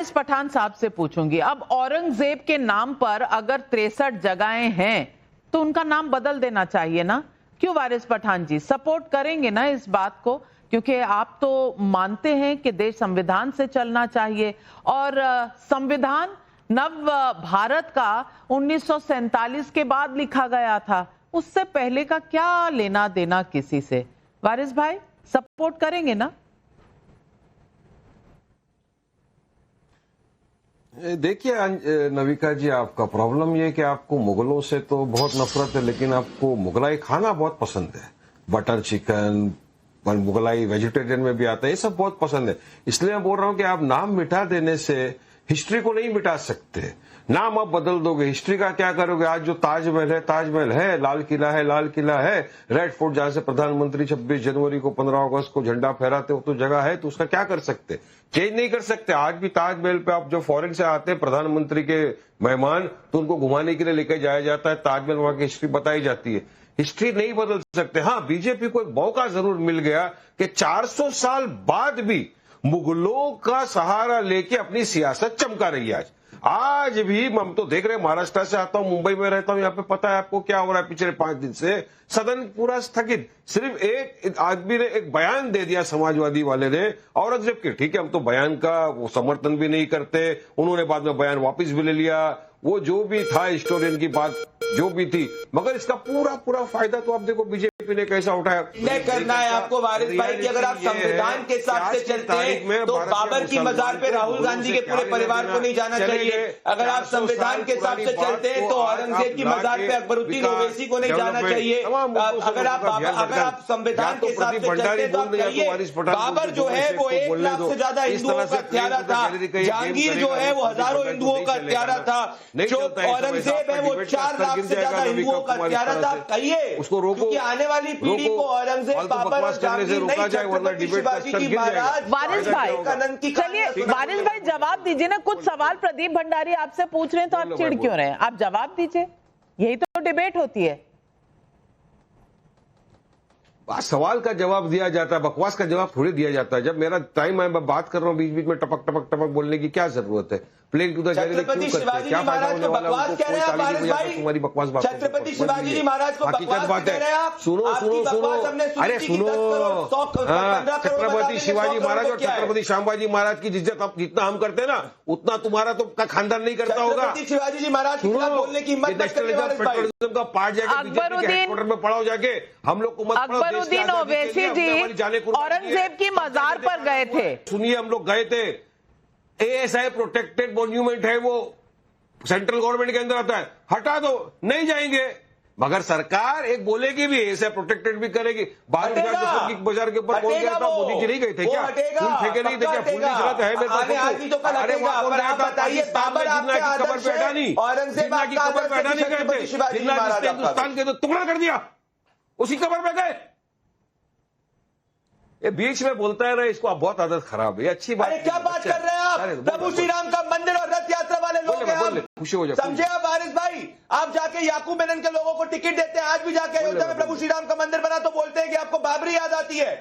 इस पठान साहब से पूछूंगी, अब औरंगजेब के नाम पर अगर 63 जगहें हैं तो उनका नाम बदल देना चाहिए ना? क्यों वारिस पठान जी सपोर्ट करेंगे ना इस बात को? क्योंकि आप तो मानते हैं कि देश संविधान से चलना चाहिए और संविधान नव भारत का 1947 के बाद लिखा गया था, उससे पहले का क्या लेना देना किसी से? वारिस भाई सपोर्ट करेंगे ना? देखिए नविका जी, आपका प्रॉब्लम ये है कि आपको मुगलों से तो बहुत नफरत है, लेकिन आपको मुगलाई खाना बहुत पसंद है। बटर चिकन, मुगलाई वेजिटेरियन में भी आता है, ये सब बहुत पसंद है। इसलिए मैं बोल रहा हूं कि आप नाम मिटा देने से हिस्ट्री को नहीं मिटा सकते। नाम आप बदल दोगे, हिस्ट्री का क्या करोगे? आज जो ताजमहल है, ताजमहल है, लाल किला है, लाल किला है, रेड फोर्ट जहां से प्रधानमंत्री 26 जनवरी को 15 अगस्त को झंडा फहराते हो तो जगह है, तो उसका क्या कर सकते? चेंज नहीं कर सकते। आज भी ताजमहल पे आप जो फॉरेन से आते हैं प्रधानमंत्री के मेहमान, तो उनको घुमाने के लिए लेकर जाया जाता है, ताजमहल वहां की हिस्ट्री बताई जाती है। हिस्ट्री नहीं बदल सकते। हाँ, बीजेपी को एक मौका जरूर मिल गया कि 400 साल बाद भी मुगलों का सहारा लेके अपनी सियासत चमका रही है। आज भी हम तो देख रहे हैं, महाराष्ट्र से आता हूं, मुंबई में रहता हूं, यहाँ पे पता है आपको क्या हो रहा है। पिछले 5 दिन से सदन पूरा स्थगित। सिर्फ एक आदमी ने एक बयान दे दिया, समाजवादी वाले ने, औरंगजेब के। ठीक है, हम तो बयान का वो समर्थन भी नहीं करते, उन्होंने बाद में बयान वापस भी ले लिया। वो जो भी था हिस्टोरियन की बात जो भी थी, मगर इसका पूरा फायदा तो आप देखो बीजेपी ने कैसा उठाया। तय करना है आपको वारिस भाई कि अगर आप संविधान के हिसाब से चलते हैं तो बाबर की मजार पे राहुल गांधी के पूरे परिवार को नहीं जाना चाहिए। अगर आप संविधान के हिसाब से चलते हैं तो औरंगजेब की मजार पे अकबरुद्दीन ओवैसी को नहीं जाना चाहिए। अगर आप संविधान के हिसाब से चलते हैं तो आप कहिए बाबर जो है वो 1 लाख से ज्यादा हिंदुओं का हत्यारा था, जहांगीर जो है वो हजारों हिंदुओं का हत्यारा था, जो औरंगजेब है वो 4 लाख से ज्यादा हिंदुओं का हत्यारा था। कहिए उसको रोको, क्योंकि आने वाली पीढ़ी को औरंगजेब, बाबर और जहांगीर नहीं, छत्रपति शिवाजी जी महाराज। वारिस भाई चलिए, वारिस भाई जवाब दीजिए ना। कुछ सवाल प्रदीप भंडारी आपसे पूछ रहे हैं तो आप चिढ़ क्यों रहे हैं? आप जवाब दीजिए, यही तो डिबेट होती है। सवाल का जवाब दिया जाता है, बकवास का जवाब थोड़ी दिया जाता है। जब मेरा टाइम है, मैं बात कर रहा हूँ, बीच बीच में टपक बोलने की क्या जरूरत है? प्लेन टू द छत्रपति शिवाजी जी महाराज को बकवास कह रहे हैं वारिस भाई? तुम्हारी बकवास बात, छत्रपति शिवाजी जी महाराज को बकवास कह रहे हैं आप? सुनो, अरे सुनो, छत्रपति शिवाजी महाराज और छत्रपति श्यामबाजी महाराज की इज्जत जितना हम करते हैं ना, उतना तुम्हारा तो खानदान नहीं करता होगा। छत्रपति शिवाजी जी महाराज की बोलने की हिम्मत का पार्ट जाके में पढ़ाओ, जाके हम लोग को मत। अकबरुद्दीन ओवैसी जी औरंगजेब की मजार पर गए थे। सुनिए, हम लोग गए थे। ASI प्रोटेक्टेड मॉन्यूमेंट है, वो सेंट्रल गवर्नमेंट के अंदर आता है, हटा दो, नहीं जाएंगे। मगर सरकार एक बोलेगी भी, ASI प्रोटेक्टेड भी करेगी। बाहर बाजार के ऊपर बोल गया था, मोदी जी नहीं गए थे क्या? फूल फेंके नहीं थे क्या? फूल नहीं चलाते है मेरे को। अरे वहां कौन गया था? पाकिस्तान में जिन्ना की कबर पे अडानी, जिन्ना की कबर पे अडानी गए थे, जिन्ना जिसने हिंदुस्तान के तो टुकड़ा कर दिया, उसी कबर पे गए। ये बीच में बोलता है ना, इसको आप बहुत आदत खराब है। अच्छी बात, क्या बात कर रहे हैं आप? प्रभु श्री राम का मंदिर और रथ यात्रा वाले लोग हैं, खुशी हो जाए। समझे आप वारिस भाई? आप जाके याकूब मेनन के लोगों को टिकट देते हैं, आज भी जाके अयोध्या में प्रभु श्री राम का मंदिर बना तो बोलते हैं कि आपको बाबरी याद आती है।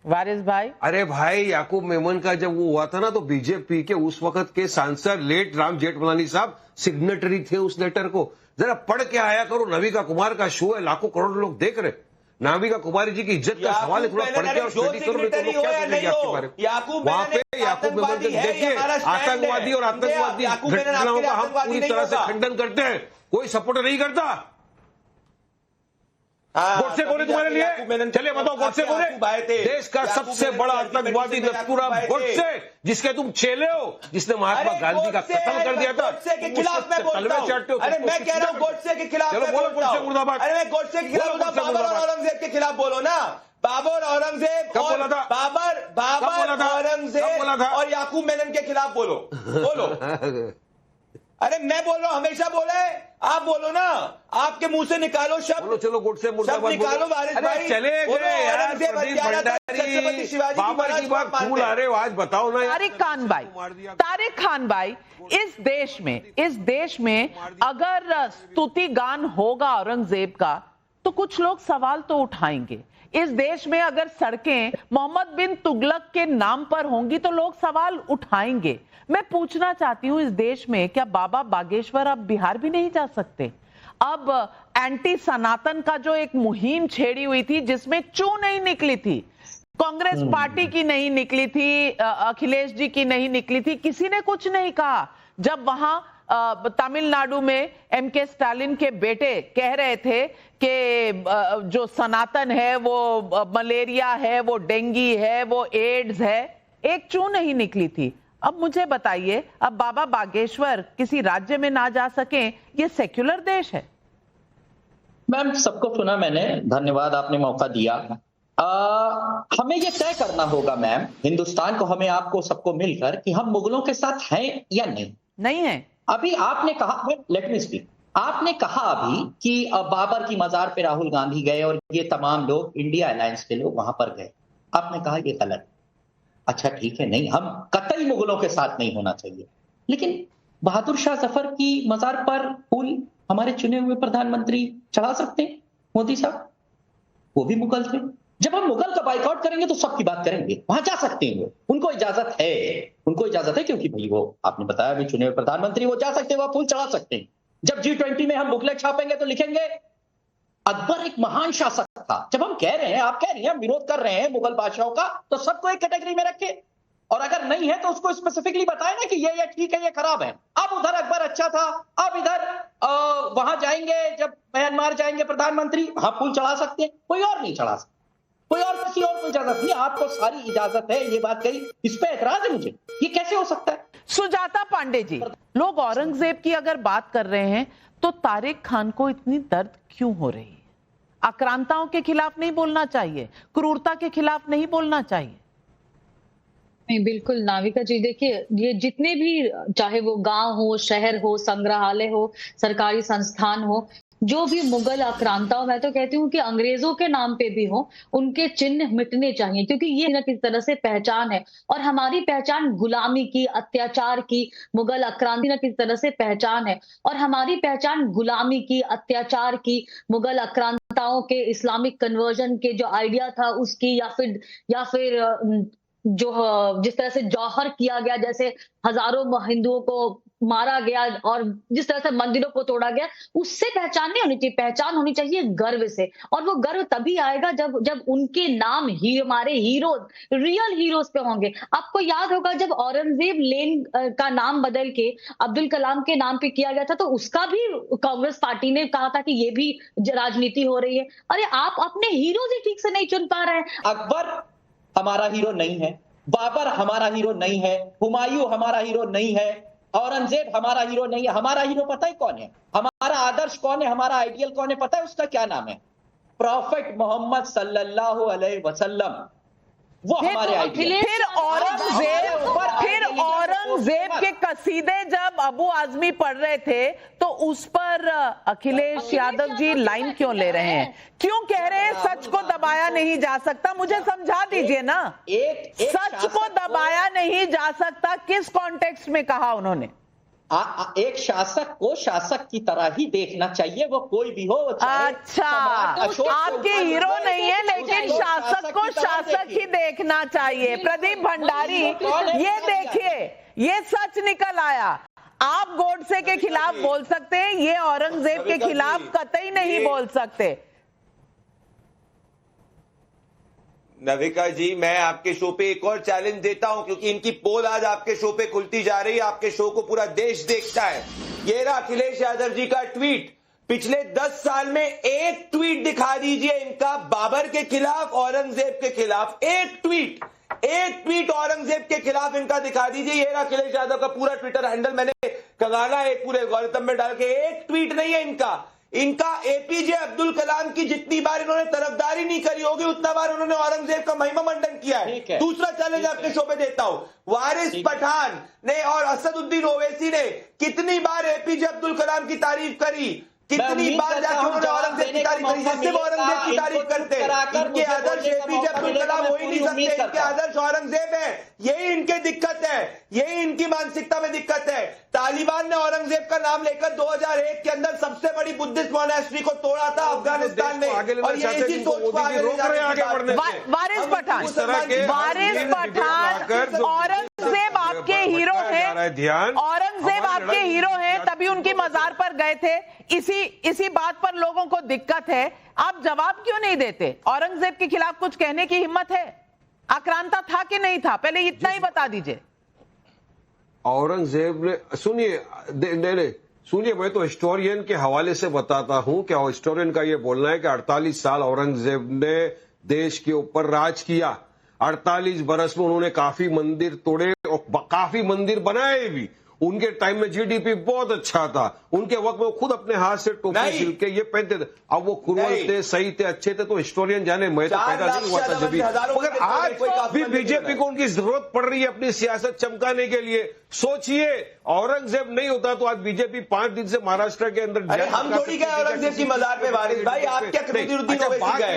वारिस भाई, अरे भाई, याकूब मेमन का जब वो हुआ था ना, तो बीजेपी के उस वक्त के सांसद लेट राम जेठमलानी साहब सिग्नेटरी थे उस लेटर को। जरा पढ़ के आया करो। नविका कुमार का शो है, लाखों करोड़ लोग देख रहे। नाविका कुमारी जी की इज्जत का सवाल है, थोड़ा पढ़ के और स्टडी करो, नहीं तो लोग क्या करेंगे आपके बारे में। वहां पे याकूब मेमन को देखिए, आतंकवादी और आतंकवादी घटनाओं का हम पूरी तरह से खंडन करते हैं, कोई सपोर्ट नहीं करता। गोडसे बोले तुम्हारे लिए, चले बताओ, गोडसे बोले देश का सबसे बड़ा आतंकवादी नथुराम गोडसे, जिसके तुम चेले हो, जिसने महात्मा गांधी का कत्ल कर दिया था। गोडसे के खिलाफ मैं बोलता हूं। अरे मैं कह रहा हूं गोडसे के खिलाफ मैं बोलता हूं। मुर्दाबाद। अरे मैं गोडसे के खिलाफ, बाबर और औरंगजेब के खिलाफ बोलो ना। बाबर, औरंगजेब, बाबर, औरंगजेब और याकूब मेनन के खिलाफ बोलो। अरे मैं बोल रहा हूं, हमेशा बोले, आप बोलो ना, आपके मुंह से निकालो शब्द। चलो गोडसे मुर्दाबाद निकालो वारिस भाई। चले गए यार, छत्रपति शिवाजी बाबर की बात फूल आ रहे हो, आज बताओ ना। तारिक खान भाई, इस देश में अगर स्तुति गान होगा औरंगजेब का, तो कुछ लोग सवाल तो उठाएंगे इस देश में अगर सड़कें मोहम्मद बिन तुगलक के नाम पर होंगी तो लोग सवाल उठाएंगे। मैं पूछना चाहती हूं, इस देश में क्या बाबा बागेश्वर अब बिहार भी नहीं जा सकते? अब एंटी सनातन का जो एक मुहिम छेड़ी हुई थी जिसमें चू नहीं निकली थी, कांग्रेस पार्टी की नहीं निकली थी, अखिलेश जी की नहीं निकली थी, किसी ने कुछ नहीं कहा। जब वहां तमिलनाडु में एमके स्टालिन के बेटे कह रहे थे कि जो सनातन है वो मलेरिया है, वो डेंगी है, वो एड्स है, एक चू नहीं निकली थी। अब मुझे बताइए, अब बाबा बागेश्वर किसी राज्य में ना जा सके, ये सेक्युलर देश है? मैम, सबको सुना मैंने, धन्यवाद आपने मौका दिया। हमें ये तय करना होगा मैम, हिंदुस्तान को, हमें, आपको, सबको मिलकर कि हम मुगलों के साथ हैं या नहीं है। अभी आपने कहा, लेट मी स्पीक, आपने कहा अभी कि बाबर की मजार पे राहुल गांधी गए और ये तमाम लोग, इंडिया अलायंस के लोग वहां पर गए। आपने कहा ये गलत। अच्छा ठीक है, नहीं, हम कतई मुगलों के साथ नहीं होना चाहिए, लेकिन बहादुर शाह जफर की मजार पर फूल हमारे चुने हुए प्रधानमंत्री चढ़ा सकते हैं? मोदी साहब, वो भी मुगल थे। जब हम मुगल का बाइकआउट करेंगे तो सबकी बात करेंगे, वहां जा सकते हैं, वो, उनको इजाजत है, क्योंकि भाई वो, आपने बताया भी, चुने हुए प्रधानमंत्री, वो जा सकते हैं, वो फूल चढ़ा सकते हैं। जब G20 में हम बुकलेट छापेंगे तो लिखेंगे अकबर एक महान शासक था। जब हम कह रहे हैं, आप कह रही हैं, हम विरोध कर रहे हैं मुगल बादशाहों का, तो सबको एक कैटेगरी में रखे, और अगर नहीं है तो उसको स्पेसिफिकली बताए ना कि ये ठीक है, ये खराब है। अब उधर अकबर अच्छा था, अब इधर वहां जाएंगे, जब म्यांमार जाएंगे प्रधानमंत्री, वहां फूल चढ़ा सकते हैं, कोई और नहीं चढ़ा सकते, कोई और किसी और को इजाजत नहीं, आपको सारी इजाजत है। ये बात कही, इस पे एतराज है मुझे, ये कैसे हो सकता है? सुजाता पांडे जी, लोग औरंगजेब की अगर बात कर रहे हैं तो तारिक खान को इतनी दर्द क्यों हो रही है? आक्रांताओं के खिलाफ नहीं बोलना चाहिए, क्रूरता के खिलाफ नहीं बोलना चाहिए? नहीं, बिल्कुल नाविका जी, देखिए, ये जितने भी, चाहे वो गांव हो, शहर हो, संग्रहालय हो, सरकारी संस्थान हो, जो भी मुगल आक्रांता हो, मैं तो कहती हूँ कि अंग्रेजों के नाम पे भी हो, उनके चिन्ह मिटने चाहिए, क्योंकि ये न किसी तरह से पहचान है, और हमारी पहचान गुलामी की, अत्याचार की, मुगल आक्रांति न किसी तरह से पहचान है, और हमारी पहचान गुलामी की, अत्याचार की, मुगल आक्रांताओं के इस्लामिक कन्वर्जन के जो आइडिया था उसकी, या फिर जो जिस तरह से जौहर किया गया, जैसे हजारों हिंदुओं को मारा गया और जिस तरह से मंदिरों को तोड़ा गया, उससे पहचान नहीं होनी चाहिए। पहचान होनी चाहिए गर्व से, और वो गर्व तभी आएगा जब उनके नाम ही हमारे हीरोज, रियल हीरोज पे होंगे। आपको याद होगा जब औरंगजेब लेन का नाम बदल के अब्दुल कलाम के नाम पे किया गया था, तो उसका भी कांग्रेस पार्टी ने कहा था कि ये भी राजनीति हो रही है। अरे आप अपने हीरोज ही ठीक से नहीं चुन पा रहे हैं। अकबर हमारा हीरो नहीं है, बाबर हमारा हीरो नहीं है, हुमायूं हमारा हीरो नहीं है, औरंगजेब हमारा हीरो नहीं है। हमारा हीरो पता है कौन है? हमारा आदर्श कौन है? हमारा आइडियल कौन है? पता है उसका क्या नाम है? प्रॉफिट मोहम्मद सल्लल्लाहु अलैहि वसल्लम, वो हमारे आइडियल। फिर औरंगजेब के कसीदे जब अबू आजमी पढ़ रहे थे तो उस पर अखिलेश यादव जी लाइन क्यों ले रहे हैं? क्यों कह रहे हैं सच को दबाया नहीं जा सकता? मुझे समझा दीजिए ना। सच को दबाया नहीं जा सकता किस कॉन्टेक्स्ट में कहा उन्होंने? एक शासक को शासक की तरह ही देखना चाहिए, वो कोई भी हो। अच्छा, आपके हीरो नहीं है, लेकिन शासक को शासक ही देखना चाहिए। प्रदीप भंडारी, ये देखिए, ये सच निकल आया। आप गोडसे के खिलाफ बोल सकते हैं, ये औरंगजेब के खिलाफ कतई नहीं बोल सकते। नविका जी, मैं आपके शो पे एक और चैलेंज देता हूं, क्योंकि इनकी पोल आज आपके शो पे खुलती जा रही है। आपके शो को पूरा देश देखता है। ये रहा अखिलेश यादव जी का ट्वीट। पिछले 10 साल में एक ट्वीट दिखा दीजिए इनका बाबर के खिलाफ, औरंगजेब के खिलाफ। एक ट्वीट औरंगजेब के खिलाफ इनका दिखा दीजिए। ये रहा अखिलेश यादव का पूरा ट्विटर हैंडल, मैंने कगाला एक पूरे एल्गोरिथम में डाल के। एक ट्वीट नहीं है इनका एपीजे अब्दुल कलाम की जितनी बार इन्होंने तरफदारी नहीं करी होगी, उतना बार उन्होंने औरंगजेब का महिमा मंडन किया है। दूसरा चैलेंज आपके शो पे देता हूं, वारिस पठान ने और असदुद्दीन ओवैसी ने कितनी बार एपीजे अब्दुल कलाम की तारीफ करी? कितनी बार जाके उन्होंने औरंगजेब की तारीफ करी, जिससे वो औरंगजेब की तारीफ करते हैं। इनके आदर्श एपीजे अब्दुल कलाम हो ही नहीं सकते, इनके आदर्श औरंगजेब है। यही इनके दिक्कत है, यही इनकी मानसिकता में दिक्कत है। तालिबान ने औरंगजेब का नाम लेकर 2001 के अंदर सबसे बड़ी बुद्धिस्ट मोनेस्ट्री को तोड़ा था अफगानिस्तान में, और ये इसी सोच को आगे ले जाने। वारिस पठान औरंगजेब आपके हीरो हैं, औरंगजेब आपके हीरो हैं, तभी उनकी मजार पर गए थे। इसी बात पर लोगों को दिक्कत है। आप जवाब क्यों नहीं देते? औरंगजेब के खिलाफ कुछ कहने की हिम्मत है? आक्रांता था कि नहीं था, पहले इतना ही बता दीजिए। औरंगजेब ने सुनिए, मैं तो हिस्टोरियन के हवाले से बताता हूं कि हिस्टोरियन का यह बोलना है कि 48 साल औरंगजेब ने देश के ऊपर राज किया। 48 बरस में उन्होंने काफी मंदिर तोड़े और काफी मंदिर बनाए भी। उनके टाइम में जीडीपी बहुत अच्छा था। उनके वक्त में वो खुद अपने हाथ से टोपी सिल के ये पहनते थे। अब वो क्रूअल थे, सही थे, अच्छे थे, तो हिस्टोरियन जाने। मैं तो पैदा नहीं हुआ था जब भी। मगर आज भी बीजेपी को उनकी जरूरत पड़ रही है अपनी सियासत चमकाने के लिए। सोचिए, औरंगजेब नहीं होता तो आज बीजेपी 5 दिन से महाराष्ट्र के अंदर। हम थोड़ी गए औरंगजेब की मजार पे वारिस भाई, आप क्या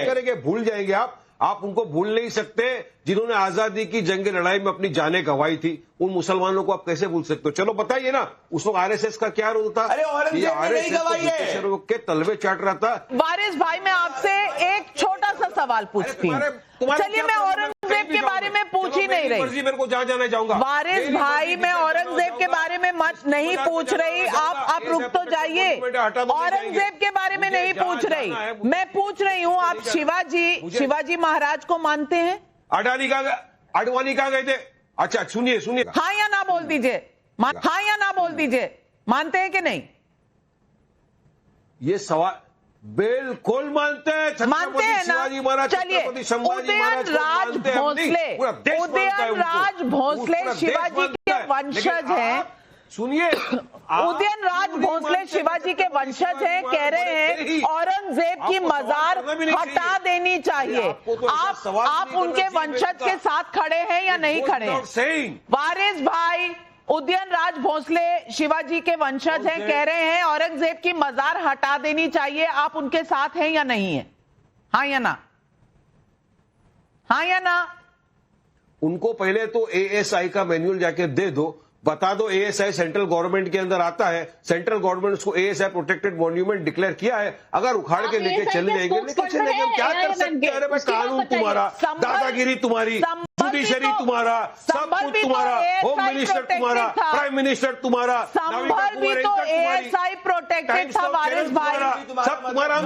करेंगे? भूल जाएंगे आप उनको भूल नहीं सकते जिन्होंने आजादी की जंग लड़ाई में अपनी जानें गंवाई थी। उन मुसलमानों को आप कैसे भूल सकते हो? चलो बताइए ना, उस वक्त आरएसएस का क्या रोल था? अरे औरंगजेब ने नहीं गंवाई है, के तलवे चाट रहा था। वारिस भाई, मैं आपसे एक छोटा सा सवाल पूछती हूँ। चलिए, मैं औरंगजेब के बारे में पूछ ही नहीं रही। मेरे को जहाँ जाना चाहूंगा। वारिस भाई, मैं औरंगजेब के बारे में मत नहीं पूछ रही। आप रुक तो जाइए। औरंगजेब के बारे में नहीं पूछ रही, मैं पूछ रही हूँ आप शिवाजी महाराज को मानते हैं? अडवाणी कहाँ गए थे? अच्छा, सुनिए। हाँ या ना बोल दीजिए, हाँ या ना बोल दीजिए, मानते हैं कि नहीं? ये सवाल बिल्कुल मानते हैं ना? चलिए, उदयनराज भोसले शिवाजी के वंशज हैं। सुनिए, उदयनराज भोसले शिवाजी के वंशज हैं, कह रहे हैं औरंगजेब की मजार हटा देनी चाहिए। आप उनके वंशज के साथ खड़े हैं या नहीं खड़े हैं? वारिस भाई, उदयनराज भोसले शिवाजी के वंशज हैं, कह रहे हैं औरंगजेब की मजार हटा देनी चाहिए। आप उनके साथ हैं या नहीं है? हाँ या ना? हाँ या ना? उनको पहले तो एएसआई का मैन्युअल जाके दे दो, बता दो एएसआई सेंट्रल गवर्नमेंट के अंदर आता है। सेंट्रल गवर्नमेंट उसको एएसआई प्रोटेक्टेड मॉन्यूमेंट डिक्लेयर किया है। अगर उखाड़ के लेके चले जाएंगे, लेके चलेंगे, हम क्या कर सकते हैं? अरे भाई, कानून तुम्हारा, दादागिरी तुम्हारी, जुडिशरी तुम्हारा, सब कुछ तुम्हारा, होम मिनिस्टर तुम्हारा, प्राइम मिनिस्टर तुम्हारा, संभल भी तो एएसआई प्रोटेक्टेड था वारिस भाई, सब तुम्हारा।